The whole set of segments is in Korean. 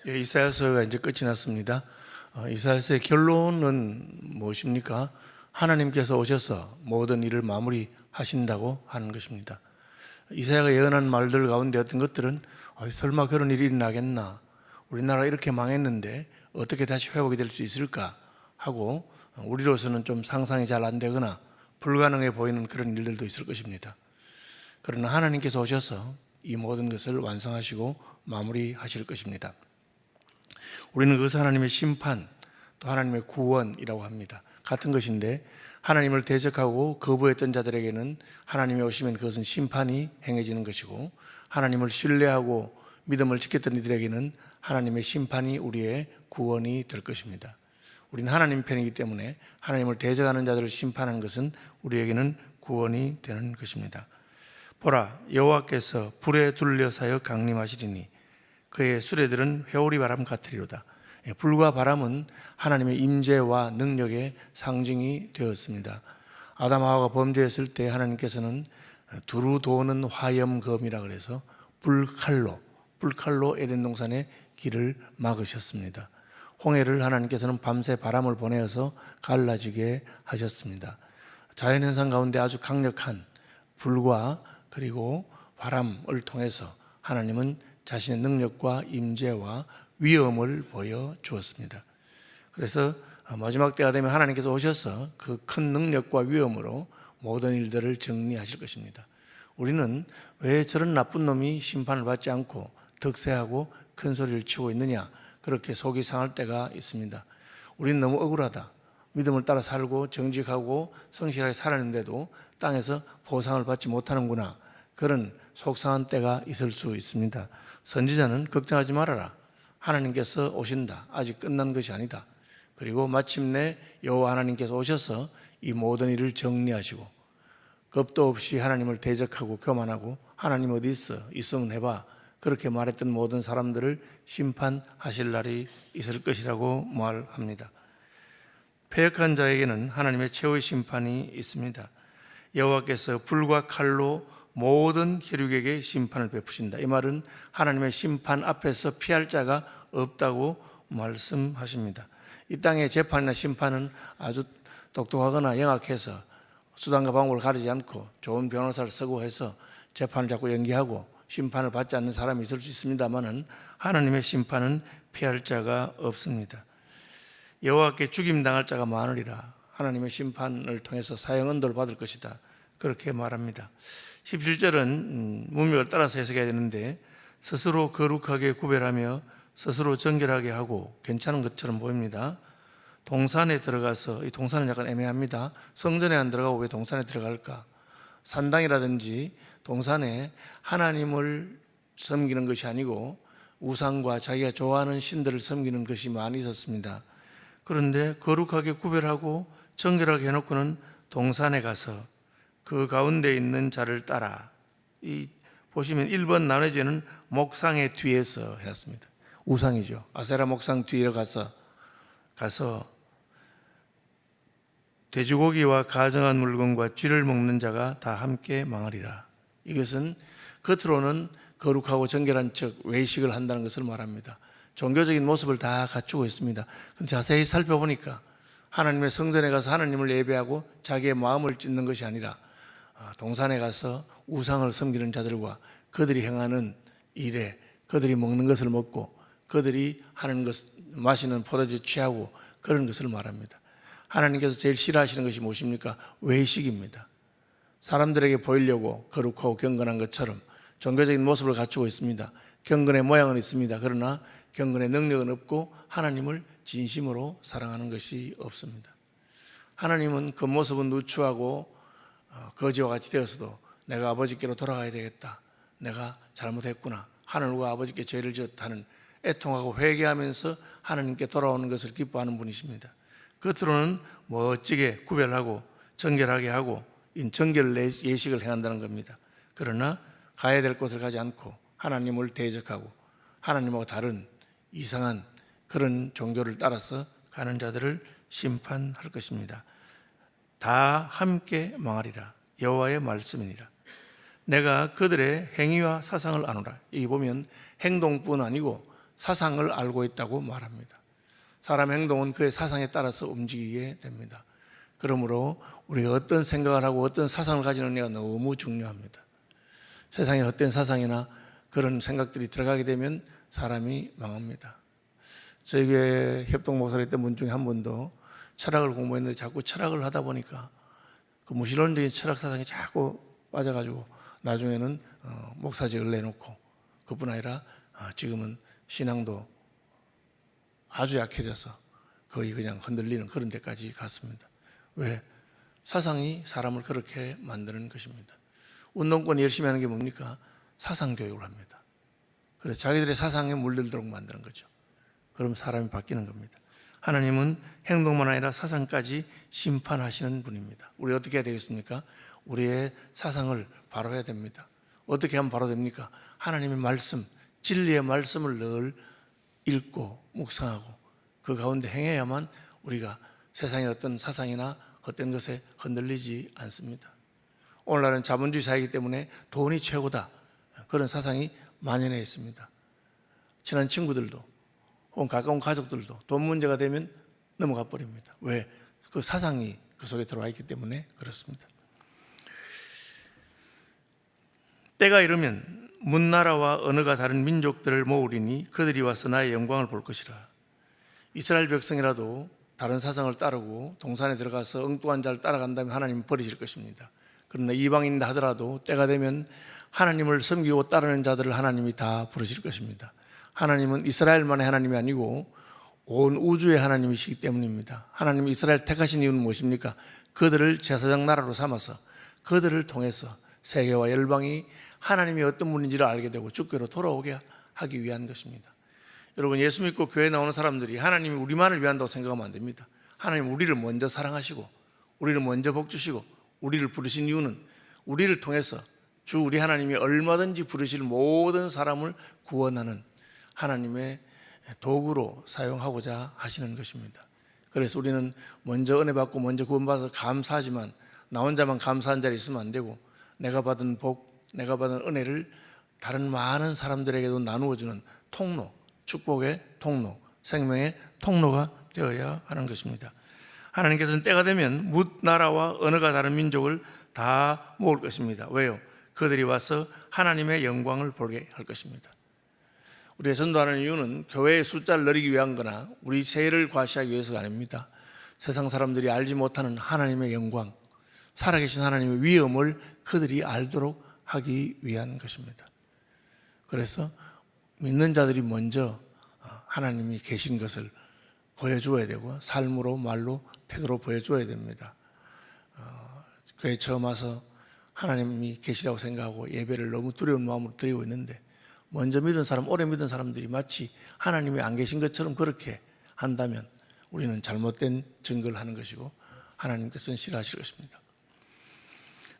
예, 이사야서가 이제 끝이 났습니다. 이사야서의 결론은 무엇입니까? 하나님께서 오셔서 모든 일을 마무리하신다고 하는 것입니다. 이사야가 예언한 말들 가운데 어떤 것들은 설마 그런 일이 일어나겠나? 우리나라 이렇게 망했는데 어떻게 다시 회복이 될 수 있을까? 하고 우리로서는 좀 상상이 잘 안 되거나 불가능해 보이는 그런 일들도 있을 것입니다. 그러나 하나님께서 오셔서 이 모든 것을 완성하시고 마무리하실 것입니다. 우리는 그것을 하나님의 심판, 또 하나님의 구원이라고 합니다. 같은 것인데 하나님을 대적하고 거부했던 자들에게는 하나님이 오시면 그것은 심판이 행해지는 것이고, 하나님을 신뢰하고 믿음을 지켰던 이들에게는 하나님의 심판이 우리의 구원이 될 것입니다. 우리는 하나님 편이기 때문에 하나님을 대적하는 자들을 심판하는 것은 우리에게는 구원이 되는 것입니다. 보라, 여호와께서 불에 둘려 사여 강림하시리니 그의 수레들은 회오리 바람 같으리로다. 불과 바람은 하나님의 임재와 능력의 상징이 되었습니다. 아담 하와가 범죄했을 때 하나님께서는 두루 도는 화염검이라 그래서 불칼로 에덴 동산의 길을 막으셨습니다. 홍해를 하나님께서는 밤새 바람을 보내어서 갈라지게 하셨습니다. 자연현상 가운데 아주 강력한 불과 그리고 바람을 통해서 하나님은 자신의 능력과 임재와 위엄을 보여주었습니다. 그래서 마지막 때가 되면 하나님께서 오셔서 그 큰 능력과 위엄으로 모든 일들을 정리하실 것입니다. 우리는 왜 저런 나쁜 놈이 심판을 받지 않고 득세하고 큰 소리를 치고 있느냐, 그렇게 속이 상할 때가 있습니다. 우리는 너무 억울하다. 믿음을 따라 살고 정직하고 성실하게 살았는데도 땅에서 보상을 받지 못하는구나, 그런 속상한 때가 있을 수 있습니다. 선지자는 걱정하지 말아라. 하나님께서 오신다. 아직 끝난 것이 아니다. 그리고 마침내 여호와 하나님께서 오셔서 이 모든 일을 정리하시고, 겁도 없이 하나님을 대적하고 교만하고 하나님 어디 있으면 해봐, 그렇게 말했던 모든 사람들을 심판하실 날이 있을 것이라고 말합니다. 패역한 자에게는 하나님의 최후의 심판이 있습니다. 여호와께서 불과 칼로 모든 혈육에게 심판을 베푸신다. 이 말은 하나님의 심판 앞에서 피할 자가 없다고 말씀하십니다. 이 땅의 재판이나 심판은 아주 똑똑하거나 영악해서 수단과 방법을 가리지 않고 좋은 변호사를 쓰고 해서 재판을 자꾸 연기하고 심판을 받지 않는 사람이 있을 수 있습니다만은 하나님의 심판은 피할 자가 없습니다. 여호와께 죽임당할 자가 많으리라. 하나님의 심판을 통해서 사형언도를 받을 것이다, 그렇게 말합니다. 17절은 문맥을 따라서 해석해야 되는데, 스스로 거룩하게 구별하며 스스로 정결하게 하고, 괜찮은 것처럼 보입니다. 동산에 들어가서, 이 동산은 약간 애매합니다. 성전에 안 들어가고 왜 동산에 들어갈까? 산당이라든지 동산에 하나님을 섬기는 것이 아니고 우상과 자기가 좋아하는 신들을 섬기는 것이 많이 있었습니다. 그런데 거룩하게 구별하고 정결하게 해놓고는 동산에 가서 그 가운데 있는 자를 따라, 이 보시면 1번 나눠지는 목상의 뒤에서 해놨습니다. 우상이죠. 아세라 목상 뒤에 가서 돼지고기와 가정한 물건과 쥐를 먹는 자가 다 함께 망하리라. 이것은 겉으로는 거룩하고 정결한 척 외식을 한다는 것을 말합니다. 종교적인 모습을 다 갖추고 있습니다. 그런데 자세히 살펴보니까 하나님의 성전에 가서 하나님을 예배하고 자기의 마음을 찢는 것이 아니라 동산에 가서 우상을 섬기는 자들과 그들이 행하는 일에, 그들이 먹는 것을 먹고 그들이 하는 것, 마시는 포도주 취하고 그런 것을 말합니다. 하나님께서 제일 싫어하시는 것이 무엇입니까? 외식입니다. 사람들에게 보이려고 거룩하고 경건한 것처럼 종교적인 모습을 갖추고 있습니다. 경건의 모양은 있습니다. 그러나 경건의 능력은 없고 하나님을 진심으로 사랑하는 것이 없습니다. 하나님은 그 모습은 누추하고 거지와 같이 되었어도 내가 아버지께로 돌아가야 되겠다, 내가 잘못했구나, 하늘과 아버지께 죄를 지었다는 애통하고 회개하면서 하나님께 돌아오는 것을 기뻐하는 분이십니다. 겉으로는 멋지게 구별하고 정결하게 하고 정결 예식을 행한다는 겁니다. 그러나 가야 될 곳을 가지 않고 하나님을 대적하고 하나님하고 다른 이상한 그런 종교를 따라서 가는 자들을 심판할 것입니다. 다 함께 망하리라. 여호와의 말씀이니라. 내가 그들의 행위와 사상을 아노라. 여기 보면 행동뿐 아니고 사상을 알고 있다고 말합니다. 사람 행동은 그의 사상에 따라서 움직이게 됩니다. 그러므로 우리가 어떤 생각을 하고 어떤 사상을 가지느냐가 너무 중요합니다. 세상에 헛된 사상이나 그런 생각들이 들어가게 되면 사람이 망합니다. 저희 교회 협동 목사님 때 분 중에 한 분도 철학을 공부했는데 자꾸 철학을 하다 보니까 그 무신론적인 철학 사상이 자꾸 빠져가지고 나중에는 목사직을 내놓고, 그뿐 아니라 지금은 신앙도 아주 약해져서 거의 그냥 흔들리는 그런 데까지 갔습니다. 왜? 사상이 사람을 그렇게 만드는 것입니다. 운동권이 열심히 하는 게 뭡니까? 사상 교육을 합니다. 그래서 자기들의 사상에 물들도록 만드는 거죠. 그럼 사람이 바뀌는 겁니다. 하나님은 행동만 아니라 사상까지 심판하시는 분입니다. 우리 어떻게 해야 되겠습니까? 우리의 사상을 바로 해야 됩니다. 어떻게 하면 바로 됩니까? 하나님의 말씀, 진리의 말씀을 늘 읽고 묵상하고 그 가운데 행해야만 우리가 세상의 어떤 사상이나 헛된 것에 흔들리지 않습니다. 오늘날은 자본주의 사회이기 때문에 돈이 최고다, 그런 사상이 만연해 있습니다. 친한 친구들도 혹은 가까운 가족들도 돈 문제가 되면 넘어가 버립니다. 왜? 그 사상이 그 속에 들어와 있기 때문에 그렇습니다. 때가 이르면 문나라와 언어가 다른 민족들을 모으리니 그들이 와서 나의 영광을 볼 것이라. 이스라엘 백성이라도 다른 사상을 따르고 동산에 들어가서 엉뚱한 자를 따라간다면 하나님은 버리실 것입니다. 그러나 이방인이다 하더라도 때가 되면 하나님을 섬기고 따르는 자들을 하나님이 다 부르실 것입니다. 하나님은 이스라엘만의 하나님이 아니고 온 우주의 하나님이시기 때문입니다. 하나님이 이스라엘 택하신 이유는 무엇입니까? 그들을 제사장 나라로 삼아서 그들을 통해서 세계와 열방이 하나님이 어떤 분인지를 알게 되고 주께로 돌아오게 하기 위한 것입니다. 여러분, 예수 믿고 교회 나오는 사람들이 하나님이 우리만을 위한다고 생각하면 안 됩니다. 하나님 우리를 먼저 사랑하시고 우리를 먼저 복주시고 우리를 부르신 이유는 우리를 통해서 주 우리 하나님이 얼마든지 부르실 모든 사람을 구원하는 하나님의 도구로 사용하고자 하시는 것입니다. 그래서 우리는 먼저 은혜 받고 먼저 구원받아서 감사하지만 나 혼자만 감사한 자리 있으면 안 되고 내가 받은 복, 내가 받은 은혜를 다른 많은 사람들에게도 나누어주는 통로, 축복의 통로, 생명의 통로가 되어야 하는 것입니다. 하나님께서는 때가 되면 뭇 나라와 언어가 다른 민족을 다 모을 것입니다. 왜요? 그들이 와서 하나님의 영광을 보게 할 것입니다. 우리가 전도하는 이유는 교회의 숫자를 늘리기 위한 거나 우리 세를 과시하기 위해서가 아닙니다. 세상 사람들이 알지 못하는 하나님의 영광, 살아계신 하나님의 위엄을 그들이 알도록 하기 위한 것입니다. 그래서 믿는 자들이 먼저 하나님이 계신 것을 보여줘야 되고 삶으로 말로 태도로 보여줘야 됩니다. 교회 처음 와서 하나님이 계시다고 생각하고 예배를 너무 두려운 마음으로 드리고 있는데 먼저 믿은 사람, 오래 믿은 사람들이 마치 하나님이 안 계신 것처럼 그렇게 한다면 우리는 잘못된 증거를 하는 것이고 하나님께서는 싫어하실 것입니다.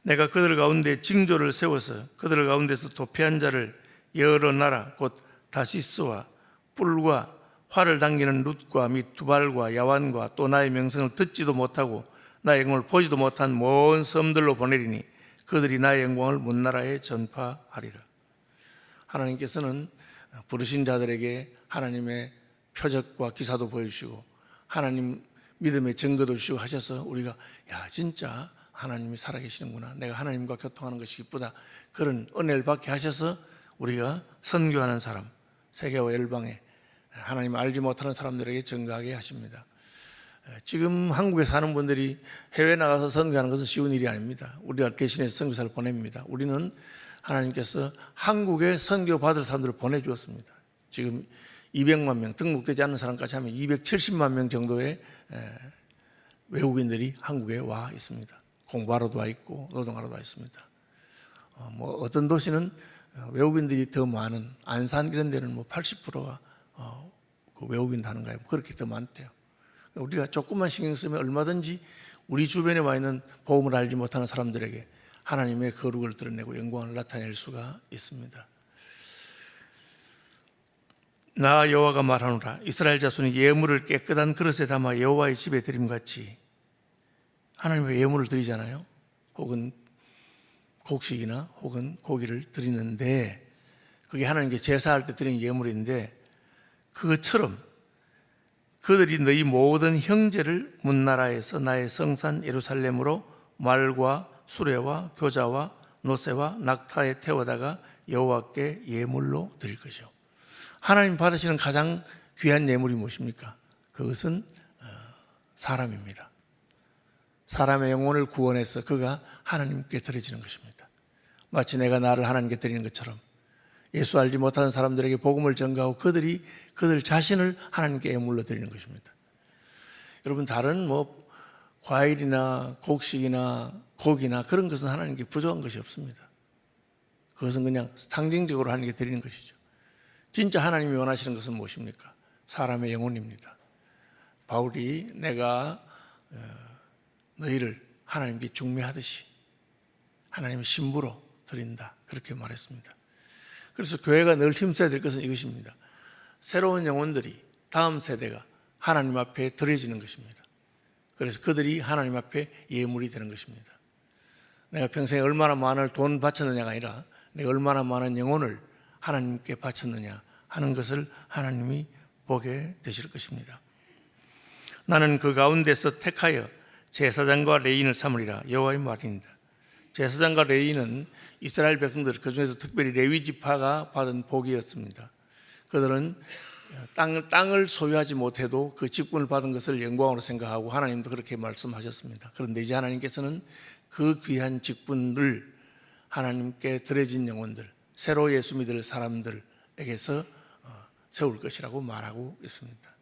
내가 그들 가운데 징조를 세워서 그들 가운데서 도피한 자를 여러 나라 곧 다시스와 뿔과 활을 당기는 룻과 및 두발과 야완과 또 나의 명성을 듣지도 못하고 나의 영광을 보지도 못한 먼 섬들로 보내리니 그들이 나의 영광을 문나라에 전파하리라. 하나님께서는 부르신 자들에게 하나님의 표적과 기사도 보여주시고 하나님 믿음의 증거도 주시고 하셔서 우리가 야 진짜 하나님이 살아계시는구나, 내가 하나님과 교통하는 것이 기쁘다, 그런 은혜를 받게 하셔서 우리가 선교하는 사람, 세계와 열방에 하나님을 알지 못하는 사람들에게 증거하게 하십니다. 지금 한국에 사는 분들이 해외 나가서 선교하는 것은 쉬운 일이 아닙니다. 우리가 대신해서 선교사를 보냅니다. 우리는 하나님께서 한국에 선교 받을 사람들을 보내주었습니다. 지금 200만 명, 등록되지 않는 사람까지 하면 270만 명 정도의 외국인들이 한국에 와 있습니다. 공부하러도 와 있고 노동하러도 와 있습니다. 어떤 도시는 외국인들이 더 많은 안산 이런 데는 80%가 그 외국인 하는가요? 그렇게 더 많대요. 우리가 조금만 신경 쓰면 얼마든지 우리 주변에 와 있는 복음을 알지 못하는 사람들에게 하나님의 거룩을 드러내고 영광을 나타낼 수가 있습니다. 나 여호와가 말하노라. 이스라엘 자손이 예물을 깨끗한 그릇에 담아 여호와의 집에 드림같이, 하나님의 예물을 드리잖아요. 혹은 곡식이나 혹은 고기를 드리는데 그게 하나님께 제사할 때 드리는 예물인데 그것처럼 그들이 너희 모든 형제를 문나라에서 나의 성산 예루살렘으로 말과 수레와 교자와 노새와 낙타에 태워다가 여호와께 예물로 드릴 것이요. 하나님 받으시는 가장 귀한 예물이 무엇입니까? 그것은 사람입니다. 사람의 영혼을 구원해서 그가 하나님께 드려지는 것입니다. 마치 내가 나를 하나님께 드리는 것처럼 예수 알지 못하는 사람들에게 복음을 전가하고 그들 자신을 하나님께 예물로 드리는 것입니다. 여러분, 다른 과일이나 곡식이나 고기나 그런 것은 하나님께 부족한 것이 없습니다. 그것은 그냥 상징적으로 하나님께 드리는 것이죠. 진짜 하나님이 원하시는 것은 무엇입니까? 사람의 영혼입니다. 바울이 내가 너희를 하나님께 중매하듯이 하나님의 신부로 드린다, 그렇게 말했습니다. 그래서 교회가 늘 힘써야 될 것은 이것입니다. 새로운 영혼들이, 다음 세대가 하나님 앞에 드려지는 것입니다. 그래서 그들이 하나님 앞에 예물이 되는 것입니다. 내가 평생에 얼마나 많은 돈 바쳤느냐가 아니라 내가 얼마나 많은 영혼을 하나님께 바쳤느냐 하는 것을 하나님이 보게 되실 것입니다. 나는 그 가운데서 택하여 제사장과 레위인을 삼으리라, 여호와의 말입니다. 제사장과 레위인은 이스라엘 백성들, 그중에서 특별히 레위 지파가 받은 복이었습니다. 그들은 땅을 소유하지 못해도 그 직분을 받은 것을 영광으로 생각하고 하나님도 그렇게 말씀하셨습니다. 그런데 이제 하나님께서는 그 귀한 직분을 하나님께 드려진 영혼들, 새로 예수 믿을 사람들에게서 세울 것이라고 말하고 있습니다.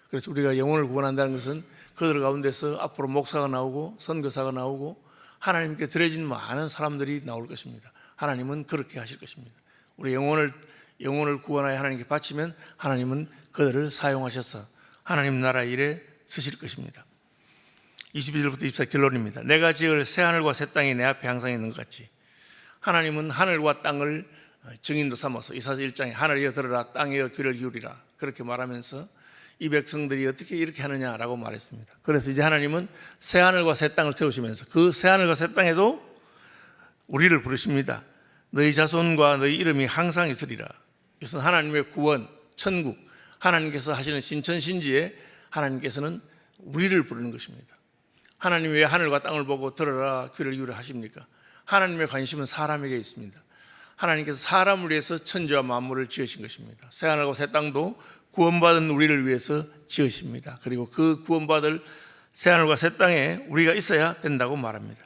그래서 우리가 영혼을 구원한다는 것은 그들 가운데서 앞으로 목사가 나오고 선교사가 나오고 하나님께 드려진 많은 사람들이 나올 것입니다. 하나님은 그렇게 하실 것입니다. 우리 영혼을 구원하여 하나님께 바치면 하나님은 그들을 사용하셔서 하나님 나라 일에 쓰실 것입니다. 22절부터 24절 결론입니다. 내가 지을 새하늘과 새 땅이 내 앞에 항상 있는 것 같이 하나님은 하늘과 땅을 증인도 삼아서 이사야 1장에 하늘이여 들으라 땅이여 귀를 기울이라 그렇게 말하면서 이 백성들이 어떻게 이렇게 하느냐라고 말했습니다. 그래서 이제 하나님은 새하늘과 새 땅을 태우시면서 그 새하늘과 새 땅에도 우리를 부르십니다. 너희 자손과 너희 이름이 항상 있으리라. 이것은 하나님의 구원, 천국, 하나님께서 하시는 신천신지에 하나님께서는 우리를 부르는 것입니다. 하나님이 왜 하늘과 땅을 보고 들어라 귀를 기울여 하십니까? 하나님의 관심은 사람에게 있습니다. 하나님께서 사람을 위해서 천지와 만물을 지으신 것입니다. 새하늘과 새 땅도 구원받은 우리를 위해서 지으십니다. 그리고 그 구원받을 새하늘과 새 땅에 우리가 있어야 된다고 말합니다.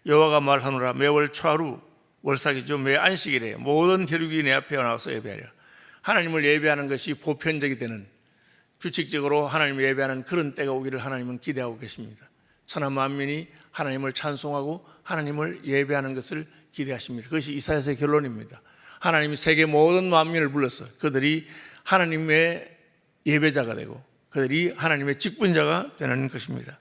여호와가 말하노라 매월 초하루 월삭이죠. 매 안식일에 모든 혈육이 내 앞에 나와서 예배하리라. 하나님을 예배하는 것이 보편적이 되는, 규칙적으로 하나님을 예배하는 그런 때가 오기를 하나님은 기대하고 계십니다. 천하 만민이 하나님을 찬송하고 하나님을 예배하는 것을 기대하십니다. 그것이 이사야서의 결론입니다. 하나님이 세계 모든 만민을 불러서 그들이 하나님의 예배자가 되고 그들이 하나님의 직분자가 되는 것입니다.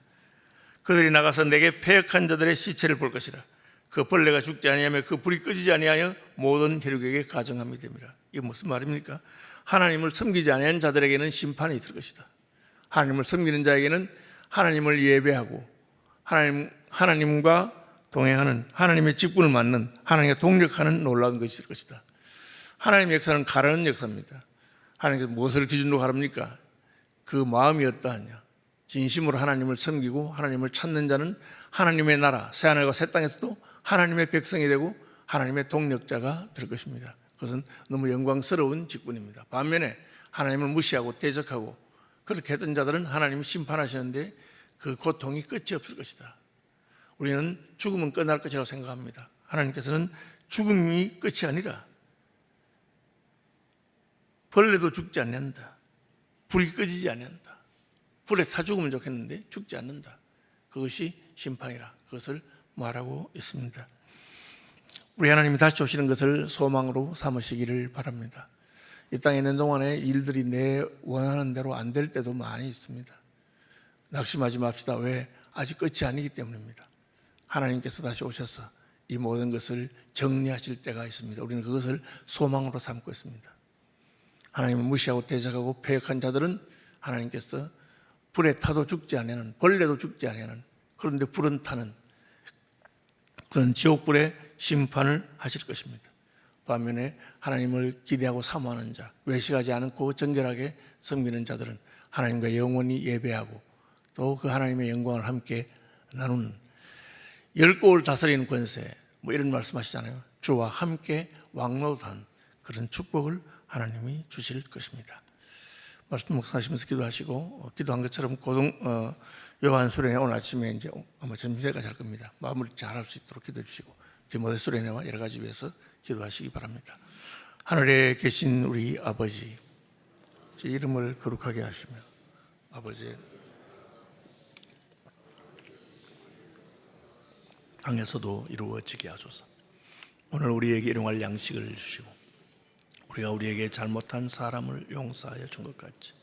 그들이 나가서 내게 패역한 자들의 시체를 볼 것이라. 그 벌레가 죽지 아니하며 그 불이 꺼지지 아니하여 모든 혈육에게 가증함이 됩니다. 이게 무슨 말입니까? 하나님을 섬기지 아니하는 자들에게는 심판이 있을 것이다. 하나님을 섬기는 자에게는 하나님을 예배하고 하나님과 동행하는, 하나님의 직분을 맡는, 하나님과 동력하는 놀라운 것이 있을 것이다. 하나님의 역사는 가르는 역사입니다. 하나님께서 무엇을 기준으로 가릅니까? 그 마음이 어떠하냐. 진심으로 하나님을 섬기고 하나님을 찾는 자는 하나님의 나라, 새하늘과 새 땅에서도 하나님의 백성이 되고 하나님의 동력자가 될 것입니다. 그것은 너무 영광스러운 직분입니다. 반면에 하나님을 무시하고 대적하고 그렇게 했던 자들은 하나님이 심판하시는데 그 고통이 끝이 없을 것이다. 우리는 죽음은 끝날 것이라고 생각합니다. 하나님께서는 죽음이 끝이 아니라 벌레도 죽지 않는다. 불이 꺼지지 않는다. 불에 타 죽으면 좋겠는데 죽지 않는다. 그것이 심판이라 그것을 말하고 있습니다. 우리 하나님이 다시 오시는 것을 소망으로 삼으시기를 바랍니다. 이 땅에 있는 동안에 일들이 내 원하는 대로 안 될 때도 많이 있습니다. 낙심하지 맙시다. 왜? 아직 끝이 아니기 때문입니다. 하나님께서 다시 오셔서 이 모든 것을 정리하실 때가 있습니다. 우리는 그것을 소망으로 삼고 있습니다. 하나님을 무시하고 대적하고 패역한 자들은 하나님께서 불에 타도 죽지 아니하는, 벌레도 죽지 아니하는, 그런데 불은 타는 그런 지옥불의 심판을 하실 것입니다. 반면에 하나님을 기대하고 사모하는 자, 외식하지 않고 정결하게 섬기는 자들은 하나님과 영원히 예배하고 또 그 하나님의 영광을 함께 나누는, 열 고을 다스리는 권세, 뭐 이런 말씀하시잖아요. 주와 함께 왕노릇한 그런 축복을 하나님이 주실 것입니다. 말씀 묵상하시면서 기도하시고, 기도한 것처럼 요한 수련회 오늘 아침에 이제 아마 점심때까지 할 겁니다. 마무리 잘 할 수 있도록 기도해 주시고, 디모데 수련회와 여러 가지 위해서 기도하시기 바랍니다. 하늘에 계신 우리 아버지, 제 이름을 거룩하게 하시며 아버지의 땅에서도 이루어지게 하소서. 오늘 우리에게 일용할 양식을 주시고 우리가 우리에게 잘못한 사람을 용서하여 준 것 같이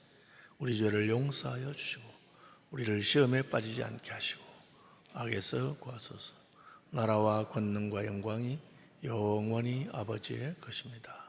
우리 죄를 용서하여 주시고 우리를 시험에 빠지지 않게 하시고 악에서 구하소서. 나라와 권능과 영광이 영원히 아버지의 것입니다.